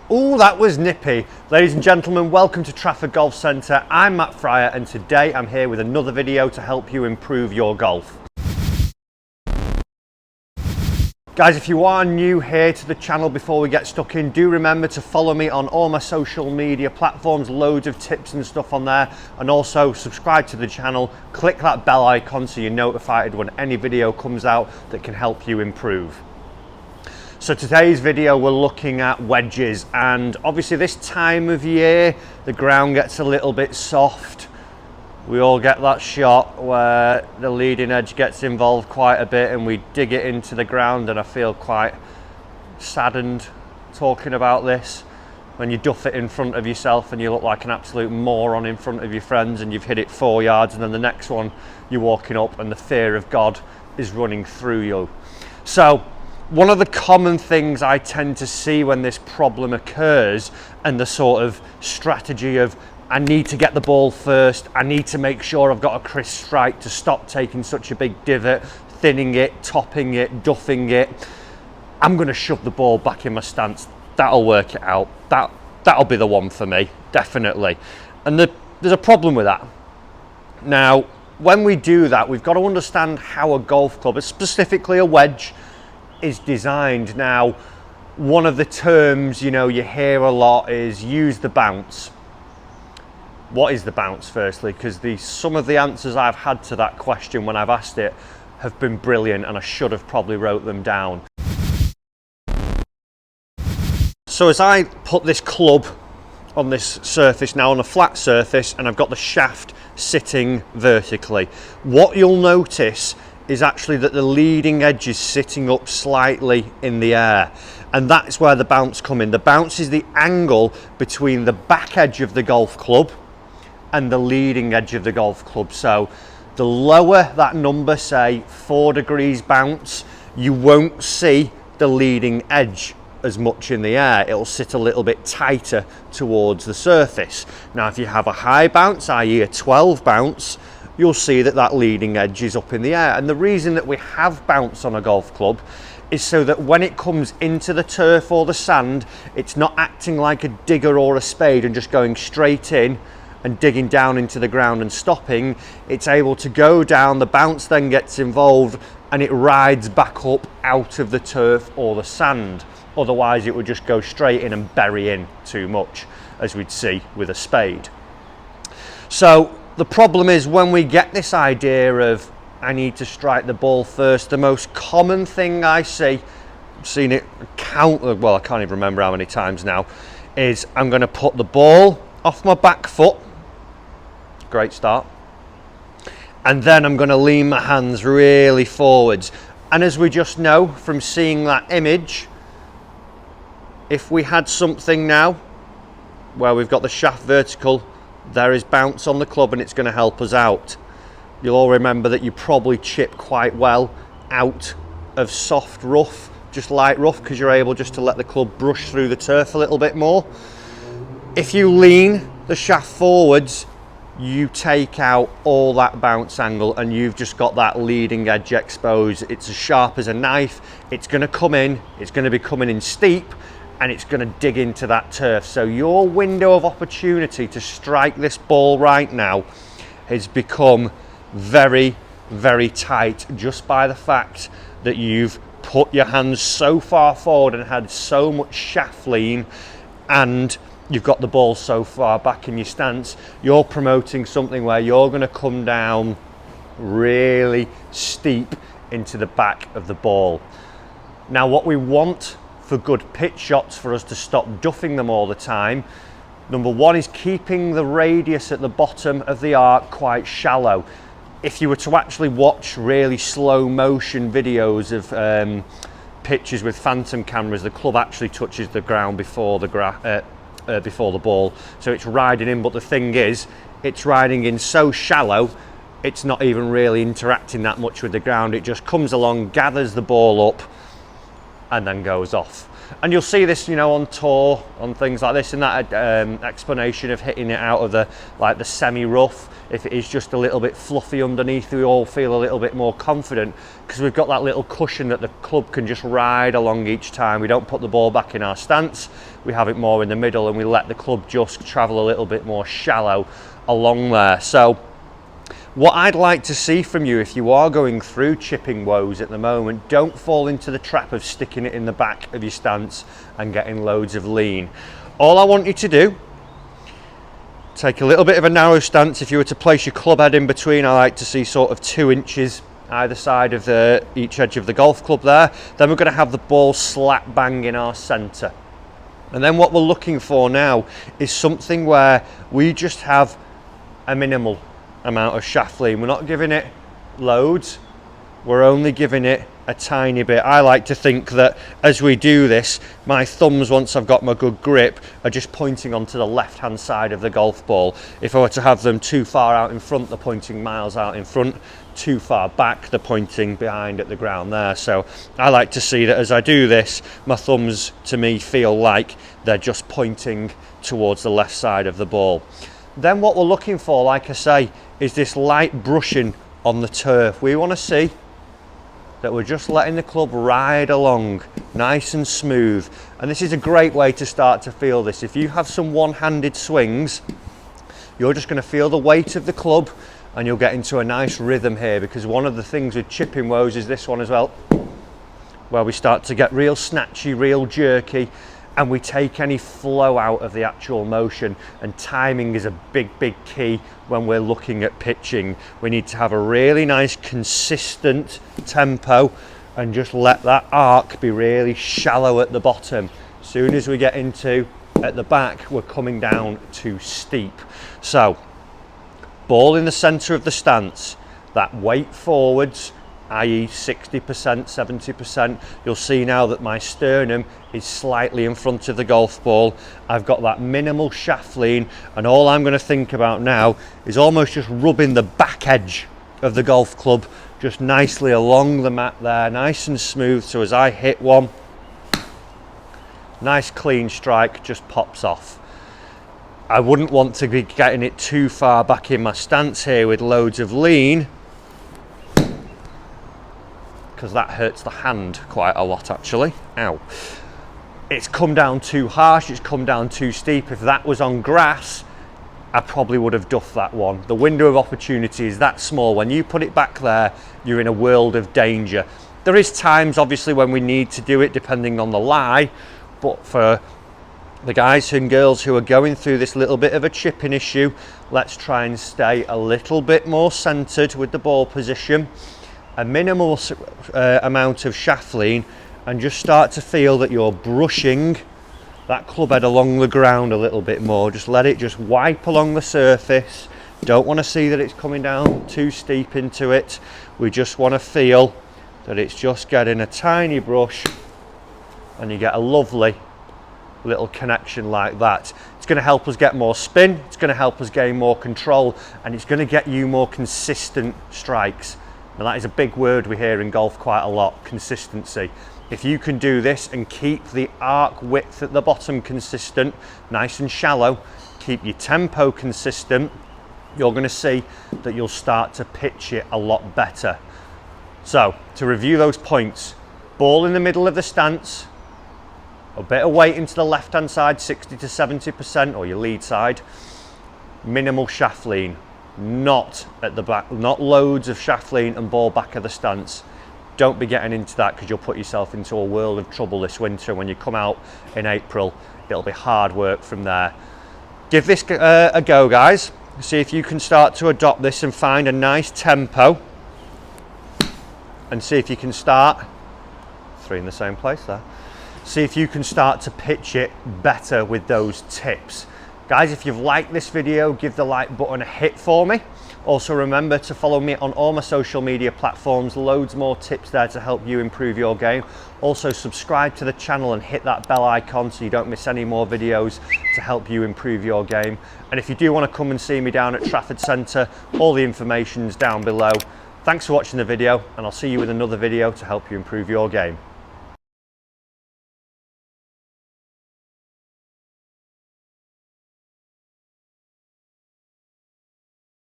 Ooh, that was nippy. Ladies and gentlemen, welcome to Trafford Golf Centre. I'm Matt Fryer and today I'm here with another video to help you improve your golf. Guys, if you are new here to the channel before we get stuck in, do remember to follow me on all my social media platforms, loads of tips and stuff on there, and also subscribe to the channel, click that bell icon so you're notified when any video comes out that can help you improve. So today's video we're looking at wedges, and obviously this time of year the ground gets a little bit soft. We all get that shot where the leading edge gets involved quite a bit and we dig it into the ground, and I feel quite saddened talking about this when you duff it in front of yourself and you look like an absolute moron in front of your friends and you've hit it 4 yards, and then the next one you're walking up and the fear of God is running through you. So one of the common things I tend to see when this problem occurs, and the sort of strategy of I need to get the ball first, I need to make sure I've got a crisp strike to stop taking such a big divot, thinning it, topping it, duffing it. I'm going to shove the ball back in my stance. That'll work it out. That'll be the one for me, definitely. And there's a problem with that. Now, when we do that, we've got to understand how a golf club, specifically a wedge, is designed. Now, one of the terms you hear a lot is use the bounce. What is the bounce, firstly? Because some of the answers I've had to that question when I've asked it have been brilliant, and I should have probably wrote them down. So as I put this club on this surface now, on a flat surface, and I've got the shaft sitting vertically, what you'll notice is actually that the leading edge is sitting up slightly in the air, and that's where the bounce comes in. The bounce is the angle between the back edge of the golf club and the leading edge of the golf club. So the lower that number, say 4 degrees bounce, you won't see the leading edge as much in the air. It'll sit a little bit tighter towards the surface. Now if you have a high bounce, i.e. a 12 bounce, you'll see that leading edge is up in the air. And the reason that we have bounce on a golf club is so that when it comes into the turf or the sand, it's not acting like a digger or a spade and just going straight in and digging down into the ground and stopping. It's able to go down, the bounce then gets involved, and it rides back up out of the turf or the sand. Otherwise it would just go straight in and bury in too much, as we'd see with a spade. So the problem is, when we get this idea of I need to strike the ball first, the most common thing I see, I've seen it well, I can't even remember how many times now, is I'm going to put the ball off my back foot, great start, and then I'm going to lean my hands really forwards. And as we just know from seeing that image, if we had something now where we've got the shaft vertical, there is bounce on the club and it's going to help us out. You'll all remember that you probably chip quite well out of soft rough, just light rough, because you're able just to let the club brush through the turf a little bit more. If you lean the shaft forwards, you take out all that bounce angle and you've just got that leading edge exposed. It's as sharp as a knife. It's going to come in, it's going to be coming in steep, and it's going to dig into that turf. So your window of opportunity to strike this ball right now has become very, very tight, just by the fact that you've put your hands so far forward and had so much shaft lean, and you've got the ball so far back in your stance. You're promoting something where you're going to come down really steep into the back of the ball. Now what we want for good pitch shots, for us to stop duffing them all the time, number one is keeping the radius at the bottom of the arc quite shallow. If you were to actually watch really slow motion videos of pitches with phantom cameras, the club actually touches the ground before the ball, so it's riding in. But the thing is, it's riding in so shallow, it's not even really interacting that much with the ground. It just comes along, gathers the ball up, and then goes off. And you'll see this, on tour, on things like this, in that explanation of hitting it out of the semi-rough. if it is just a little bit fluffy underneath, we all feel a little bit more confident because we've got that little cushion that the club can just ride along each time. We don't put the ball back in our stance, we have it more in the middle and we let the club just travel a little bit more shallow along there. So what I'd like to see from you, if you are going through chipping woes at the moment, don't fall into the trap of sticking it in the back of your stance and getting loads of lean. All I want you to do, take a little bit of a narrow stance. If you were to place your club head in between, I like to see sort of 2 inches either side of each edge of the golf club there. Then we're going to have the ball slap bang in our centre. And then what we're looking for now is something where we just have a minimal amount of shaft lean. We're not giving it loads, we're only giving it a tiny bit. I like to think that as we do this, my thumbs, once I've got my good grip, are just pointing onto the left hand side of the golf ball. If I were to have them too far out in front, they're pointing miles out in front. Too far back, they're pointing behind at the ground there. So I like to see that as I do this, my thumbs to me feel like they're just pointing towards the left side of the ball. Then what we're looking for, like I say, is this light brushing on the turf. We want to see that we're just letting the club ride along nice and smooth. And this is a great way to start to feel this. If you have some one-handed swings, you're just going to feel the weight of the club and you'll get into a nice rhythm here, because one of the things with chipping woes is this one as well, where we start to get real snatchy, real jerky, and we take any flow out of the actual motion. And timing is a big key when we're looking at pitching. We need to have a really nice consistent tempo and just let that arc be really shallow at the bottom. As soon as we get into at the back, we're coming down too steep. So ball in the center of the stance, that weight forwards, i.e. 60%, 70%. You'll see now that my sternum is slightly in front of the golf ball. I've got that minimal shaft lean, and all I'm going to think about now is almost just rubbing the back edge of the golf club just nicely along the mat there, nice and smooth, so as I hit one, nice clean strike just pops off. I wouldn't want to be getting it too far back in my stance here with loads of lean, because that hurts the hand quite a lot actually. Ow. It's come down too harsh, it's come down too steep. If that was on grass, I probably would have duffed that one. The window of opportunity is that small. When you put it back there, you're in a world of danger. There is times obviously when we need to do it depending on the lie, but for the guys and girls who are going through this little bit of a chipping issue, let's try and stay a little bit more centered with the ball position, a minimal amount of shaft lean, and just start to feel that you're brushing that club head along the ground a little bit more. Just let it just wipe along the surface. Don't want to see that it's coming down too steep into it. We just want to feel that it's just getting a tiny brush, and you get a lovely little connection like that. It's going to help us get more spin, it's going to help us gain more control, and it's going to get you more consistent strikes. Now that is a big word we hear in golf quite a lot, consistency. If you can do this and keep the arc width at the bottom consistent, nice and shallow, keep your tempo consistent, you're going to see that you'll start to pitch it a lot better. So to review those points, ball in the middle of the stance, a bit of weight into the left hand side, 60 to 70%, or your lead side, minimal shaft lean. Not at the back, not loads of shaft lean and ball back of the stance. Don't be getting into that, because you'll put yourself into a world of trouble this winter. When you come out in April, it'll be hard work from there. Give this a go, guys. See if you can start to adopt this and find a nice tempo, and see if you can start, 3 in the same place there, see if you can start to pitch it better with those tips. Guys, if you've liked this video, give the like button a hit for me. Also remember to follow me on all my social media platforms. Loads more tips there to help you improve your game. Also subscribe to the channel and hit that bell icon so you don't miss any more videos to help you improve your game. And if you do want to come and see me down at Trafford Centre, all the information's down below. Thanks for watching the video, and I'll see you with another video to help you improve your game.